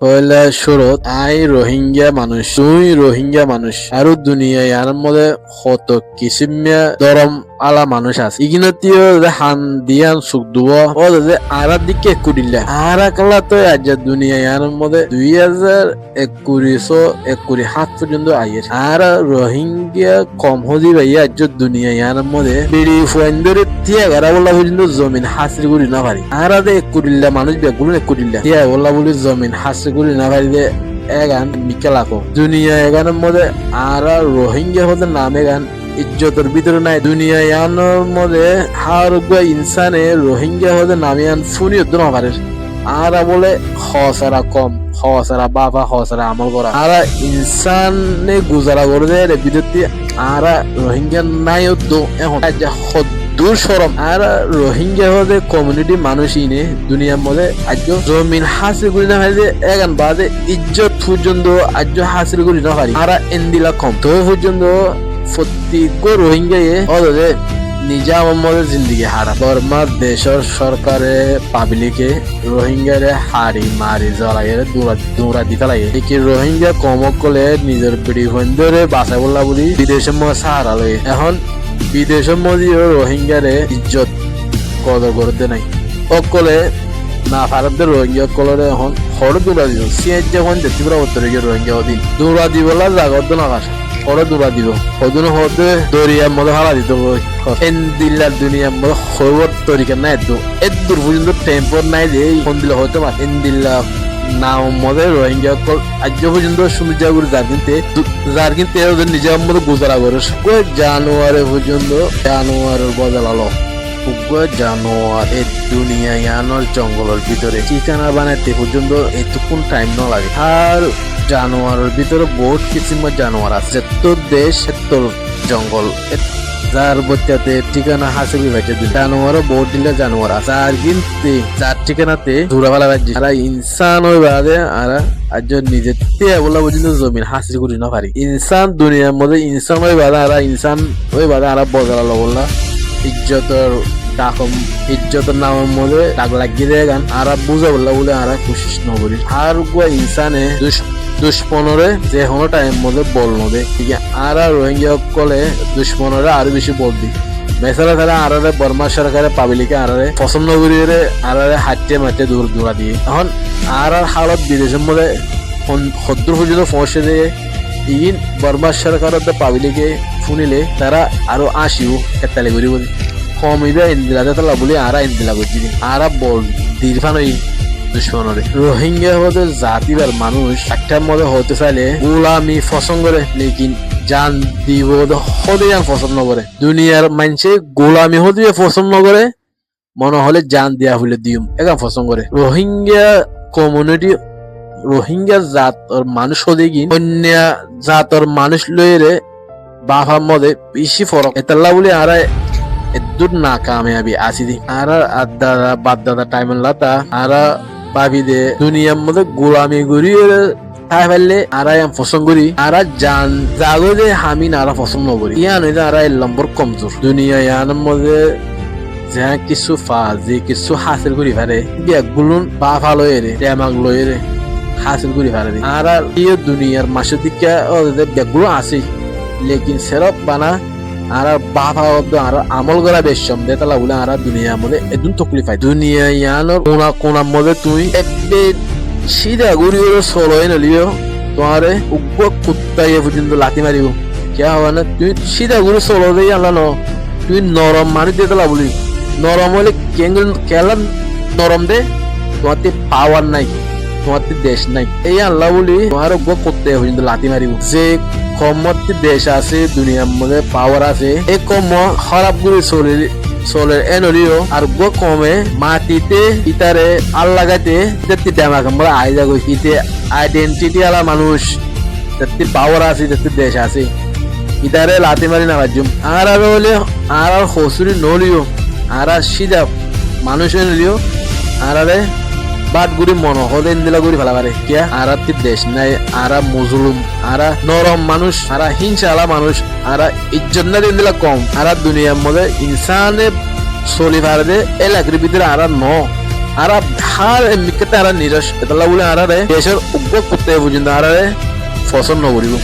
পয়লা শুরুত আই রোহিঙ্গা মানুষ তুই রোহিঙ্গা মানুষ আৰু দুনিয়া ইয়ার মধ্যে কত কিসিমিয়া দরম আলা মানুষ আছে ইগিনতিও হান দিয়ান সুখ দুব ও যে আরা দিকে কুড়িলা আরা কালা তো আজ দুনিয়া ইয়ার মধ্যে 2021 পর্যন্ত আইয়ের আর রোহিঙ্গা কম হদি ভাই আজ দুনিয়া ইয়ার মধ্যে বিড়ি ফুয়েন্দরে তিয়া গারা বলা পর্যন্ত জমিন হাসির করি না পারি আর কুড়িল্লা মানুষ বেগুলো কুড়িল্লা তিয়া বলা বলি জমিন হাসির করি না পারি দে এগান মিকেলাকো দুনিয়া এগানের মধ্যে আর রোহিঙ্গা হতে নাম এগান ইজ্জতের ভিতরে নাই দুনিয়া ইয়ানোর মধ্যে হার ইনসানে রোহিঙ্গা হতে নামিয়ান ফুনি উদ্দ না পারে আর বলে হসারা কম হসারা বাবা হসারা আমল করা আর ইনসানে গুজারা করে দেয় বিদ্যুৎ আর রোহিঙ্গা নাই উদ্দ এখন দূর সরম আর রোহিঙ্গা হতে কমিউনিটি মানুষ ইনে দুনিয়ার মধ্যে আজ জমিন হাসিল করি না পারি এগান বাদে ইজ্জত পর্যন্ত আজ হাসিল করি না পারি আর এন্দিলা কম তো পর্যন্ত প্রত্যেক রোহিঙ্গা ওদের নিজা মধ্যে জিন্দিগি হারা বর্মার দেশের সরকারে পাবলিকে রোহিঙ্গারে হারি মারি জ্বলাই দৌড়া দিতে লাগে কি রোহিঙ্গা কমক করলে নিজের বিড়ি বন্ধরে বাঁচাই বললা বলি বিদেশের মধ্যে সাহারা লয়ে এখন বিদেশের মধ্যে রোহিঙ্গারে ইজ্জত কদর করতে নাই অকলে না ভারতের রোহিঙ্গা কলরে এখন হড় দৌড়া দিব সিএজ যখন দেখতে পারা উত্তর রোহিঙ্গা দিন দৌড়া দিবলা জাগত না কাছে হড় দৌড়া দিব ওদিন হতে দরিয়ার মধ্যে হারা দিত এন্দিল্লার দুনিয়ার মধ্যে খবর তরিকা নাই এদূর পর্যন্ত টেম্পর নাই যে ফোন দিলে হয়তো বা এন্দিল্লা নাম মধ্যে রোহিঙ্গা কল আজ পর্যন্ত সমুদ্র করে যার কিন্তু ওদের নিজের মধ্যে গুজারা করে জানুয়ারি পর্যন্ত জানুয়ারের বদলালো জানোয়ার এই দুনিয়া ইয়ানোর জঙ্গলের ভিতরে ঠিকানা বানাইতে পর্যন্ত এতক্ষণ টাইম না লাগে আর জানোয়ারের ভিতরে বহুত কিসিম জানোয়ার আছে তোর দেশ তোর জঙ্গল যার বচ্চাতে ঠিকানা হাসিল হয়েছে জানোয়ারও বহুত দিলে জানোয়ার আছে আর কিন্তু যার ঠিকানাতে দূরাবেলা বাজছে আর ইনসান ওই বাদে আর আজ নিজের বলা পর্যন্ত জমিন হাসিল করি না পারি ইনসান দুনিয়ার মধ্যে ইনসান ওই বাদে আর ইনসান ওই বাদে আর বদলালো বললা ইজ্জতের ডাকম ইজ্জতের নামের মধ্যে ডাক লাগিয়ে দেয় গান আর বুঝা বললা বলে আর কোশিস নকরি আর ইনসানে দুশ্মনরে যে কোনো টাইম মধ্যে বল নবে ঠিক আর রোহিঙ্গা কলে দুশ্মনরে আরো বেশি বল দি মেসারা তারা আরারে বর্মা সরকারের পাবলিকে আরারে পছন্দ করিয়ে আরারে হাঁটতে মাঠে দৌড়া দিয়ে এখন আর হালত বিদেশের মধ্যে 70 পর্যন্ত পৌঁছে দিয়ে ইগিন বর্মা সরকারের পাবলিকে শুনিলে তারা আরো আসিও কেতালি করি বলি কমিবে ইন্দিলাতে তালা বলি আরা ইন্দিলা করছি আরা বল দীর্ঘান ওই দুশ্মনরে রোহিঙ্গা হতে জাতিবার মানুষ একটার মধ্যে হতে চাইলে গোলামি পছন্দ করে লেকিন জান দিব হতে জান পছন্দ করে দুনিয়ার মানুষে গোলামি হতে পছন্দ করে মনে হলে জান দেয়া হলে দিম এখন পছন্দ করে রোহিঙ্গা কমিউনিটি রোহিঙ্গা জাতর মানুষ হতে গিয়ে অন্য জাতর মানুষ লইরে বাফার মধ্যে বেশি ফরক এতাল্লা বলে আর এদুর না কামিয়াবি আসি দি আর আদাদা বাদদাদা টাইম লাতা আর ভাবি দে দুনিয়ার মধ্যে গোলামি করি তাই ফেললে আর পছন্দ করি আর জান জাগো যে আমি নারা পছন্দ করি ইয়ান আর নম্বর কমজোর দুনিয়া ইয়ানের মধ্যে যা কিছু যে কিছু হাসিল করি পারে ব্যাগগুলুন বাফা লয়ে টেমাক লয়ে হাসিল করি পারে আর ইয়ে দুনিয়ার মাসের দিকে ব্যাগগুলো আছে লেকিন সেরপ বানা আর বাবা আর আমল করা বেশম দেতালা বলে আর দুনিয়ার মধ্যে একদম তকলিফ হয় দুনিয়া ইয়ানোর কোনার মধ্যে তুই একবে সিধা ঘুরি সলয় নলিও তোমারে উগ্র কুত্তাই পর্যন্ত লাথি মারিব কে হওয়া না তুই সিধা ঘুরি সলো দিয়ে আনলা ন তুই নরম মারি দেতালা বলি নরম হলে কেলা নরম দে তোমার পাওয়ার নাই তোমার দেশ নাই এই আল্লাহ বলি তোমার উগ্র কুত্তাই পর্যন্ত লাথি মারিব যে কমতি দেশ আছে দুনিয়ার মধ্যে পাওয়ার আছে এই কম খারাপ করে চলে এনলিও আর কমে মাটিতে ইতারে আল্লাহ গাইতে আমরা আইজা গই ইতে আইডেন্টিটি আলা মানুষ যাতে পাওয়ার আছে যাতে দেশ আছে ইতারে লাতি মারি না বাজুম আর হলে আর হসুরি নলিও আর সিধা মানুষ নলিও আর বাটগুড়ি মনো হলে ইন্দিলা গুড়ি ফেলা পারে কিয়া আর দেশ নাই আর মুজলুম আর নরম মানুষ আর হিংসালা মানুষ আর ইজ্জত না ইন্দিলা কম আর দুনিয়ার মধ্যে ইনসানে চলি পারে এলাকার ভিতরে আর আর ধার এমনিকে তারা নিরাশ এটা বলে আরারে দেশের উগ্র করতে পর্যন্ত আরারে পছন্দ করিব